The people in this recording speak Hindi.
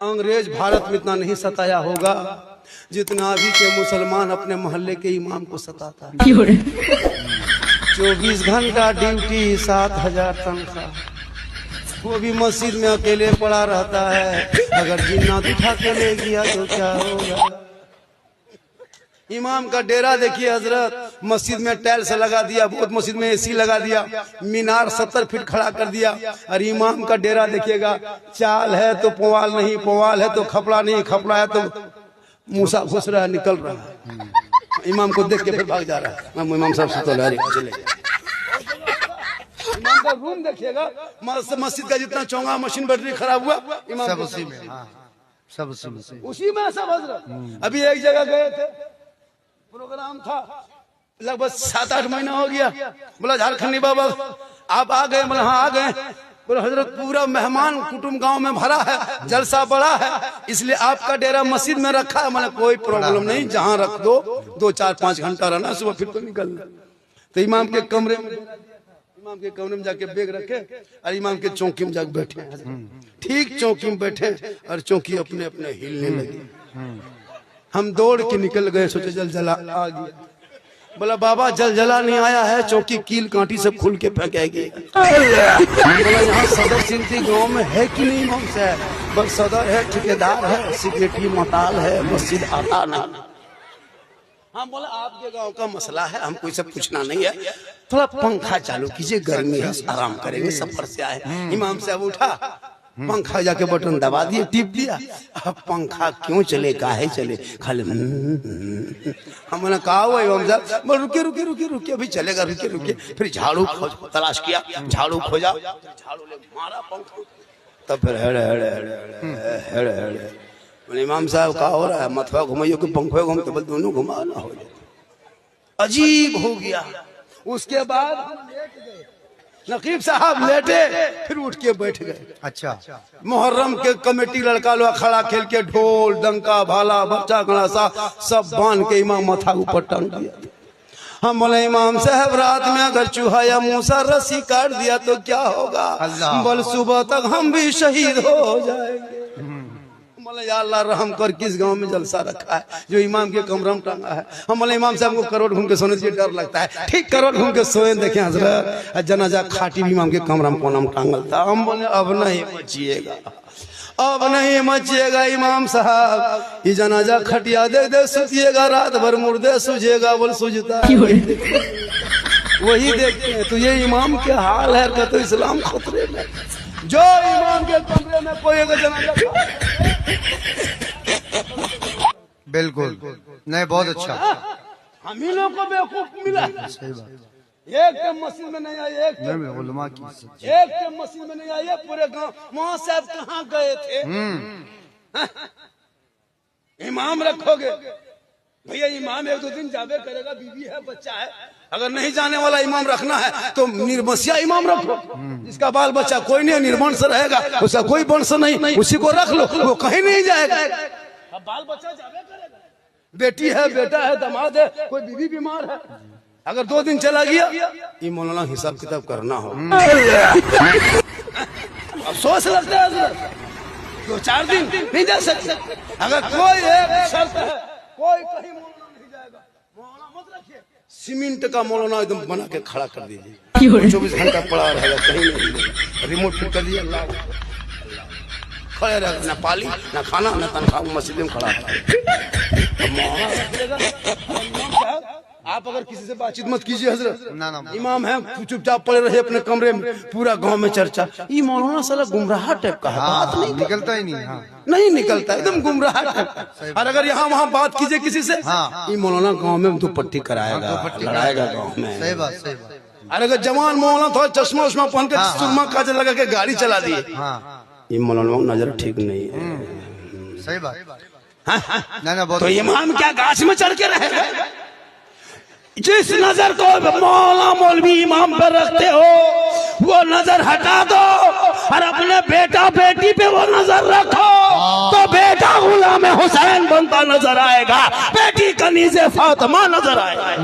अंग्रेज भारत में इतना नहीं सताया होगा जितना अभी के मुसलमान अपने मोहल्ले के इमाम को सताता है। 24 घंटा ड्यूटी, 7,000 तनख्वाह, वो भी मस्जिद में अकेले पड़ा रहता है। अगर जिन्नात उठा के ले गया तो क्या होगा। इमाम का डेरा देखिए हजरत, मस्जिद में टाइल्स लगा दिया, बहुत मस्जिद में एसी लगा दिया, मीनार 70 फीट खड़ा कर दिया। और इमाम का डेरा देखिएगा, चाल है तो पुवाल नहीं, पुवाल है तो खपड़ा नहीं, खपड़ा है तो मूसा घुस रहा है, निकल रहा है। इमाम को देख के फिर भाग जा रहा है। इमाम साहब चले इमाम का रूम देखिएगा, मस्जिद का जितना चौंगा मशीन बैटरी खराब हुआ, इमाम सब उसी में, सब उसी में सब हजरत। अभी एक जगह गए थे, प्रोग्राम था, लगभग 7-8 महीना हो गया। बोला झारखंडी बाबा आप आ गए? बोला हाँ आ गए। बोला हजरत पूरा मेहमान कुटुंब गांव में भरा है, जलसा बड़ा है, इसलिए आपका डेरा मस्जिद में रखा है। मैंने कोई प्रॉब्लम नहीं, जहां रख दो, 2-4-5 घंटा रहना, सुबह फिर तो निकलना। तो इमाम के कमरे में जाके बैग रखे और इमाम के चौकी में जाके बैठे। ठीक चौकी में बैठे और चौकी अपने अपने हिलने लगी। हम दौड़ के निकल गए, सोचे जलजला आ गया। बोला बाबा जलजला नहीं आया है, चौकी कील कांटी सब खुल के फेंकेगी। बोला यहाँ सदर सिंधी गांव में है कि नहीं? इमाम से बस सदर है, ठेकेदार है, सिक्योरिटी मताल है, मस्जिद आता नहीं। हाँ बोला आपके गांव का मसला है, हमको सब पूछना नहीं है, थोड़ा पंखा चालू कीजिए, गर्मी है, आराम करेंगे, सफर से आए। इमाम साहब उठा, पंखा जाके बटन दबा दिए, टिप दिया। अब पंखा क्यों चले, काहे चले, खाली हमने कहा हुआ इमाम साहब रुकिए रुकिए रुकिए रुकिए, अभी चलेगा, रुकिए रुकिए। फिर झाड़ू तलाश किया, झाड़ू खोजा, झाड़ू ले मारा पंखा, तब फिर हेड़े इमाम साहब का हो रहा है, मथवा घुमाइयो कि पंखे घूमते, बल दोनों घुमाना हो जाए। अजीब हो गया। उसके बाद नकीब साहब लेटे, फिर उठ के बैठ गए। अच्छा, मुहर्रम के कमेटी लड़का लोग खड़ा खेल के ढोल डंका भाला बच्चा गणासा सब बांध के इमाम माथा ऊपर टांग दिया। हम बोले इमाम साहब रात में अगर चूहा या मूसा रस्सी काट दिया तो क्या होगा? बोल सुबह तक हम भी शहीद हो जाएंगे। बोले या अल्लाह रहम कर, किस गांव में जलसा रखा है जो इमाम के कमरा में टांगा है? हम बोले इमाम साहब को करोड़ घूम के सोने से डर लगता है। ठीक करोड़ घूम के सोए, देखे हजरत जनाजा खाटी भी इमाम के कमरा में कोना में टांगल था। हम बोले अब नहीं बचिएगा, अब नहीं बचिएगा इमाम साहब, ये जनाजा खटिया दे दे सुतिएगा, रात भर मुर्दे सुझेगा। बोल सुझता वही देखते हैं। तो ये इमाम के हाल है, कहते इस्लाम खतरे में। जो इमाम के कमरे में कोई जनाजा, बिल्कुल नहीं, बहुत अच्छा। हम ही लोग को बेवकूफ मिला। सही बात। एक के मस्जिद में नहीं आई, एक के मस्जिद में नहीं आई, पूरे गांव। वहां से आप कहाँ गए थे? इमाम रखोगे भैया, इमाम 1-2 दिन जावे करेगा, बीवी है, बच्चा है। अगर नहीं जाने वाला इमाम रखना है तो निर्वंशिया इमाम रखो, जिसका बाल बच्चा कोई नहीं, निर्वंश रहेगा, उसका कोई वंश नहीं, उसी को रख लो, वो कहीं नहीं जाएगा। बाल बच्चा जावे करेगा, बेटी है, बेटा है, दामाद है, कोई बीवी बीमार है, अगर 2 दिन चला गया, ये मौलाना हिसाब किताब करना हो। अफसोस लगता है 2-4 दिन नहीं जा सकते। अगर कोई एक शर्त है, कोई कहीं मौलाना नहीं जाएगा, मौलाना मत रखिए, सीमेंट का मौलाना एकदम बना के खड़ा कर दीजिए, 24 घंटा पड़ा रहेगा, कहीं नहीं, रिमोट फिट कर दिया, खड़े रहेगा, ना पाली ना खाना ना तनख्वाह, मस्जिद में खड़ा है। आप अगर किसी से बातचीत मत कीजिए हजरत, इमाम है, चुपचाप पड़े रहे अपने कमरे में, पूरा गांव में चर्चा, ये मौलाना साला गुमराह टाइप का है, बात नहीं निकलता ही नहीं। नहीं निकलता, एकदम गुमराह टाइप। और अगर यहाँ वहाँ बात कीजिए किसी से, ये मौलाना गांव में दुपट्टी कराएगा, लड़ाएगा गांव में। सही बात, सही बात। और अगर जवान मौलाना थोड़ा चश्मा उश्मा पहन के सुरमा काजल लगा के गाड़ी चला दिए, ये मौलाना नजर ठीक नहीं है। सही बात। तो इमाम क्या गाछ में चढ़ के रहेगा? जिस नजर को मौला मौलवी इमाम पर रखते हो वो नजर हटा दो और अपने बेटा बेटी पे वो नजर रखो, तो बेटा गुलाम हुसैन बनता नजर आएगा, बेटी कनीज़े फातिमा नजर आएगा।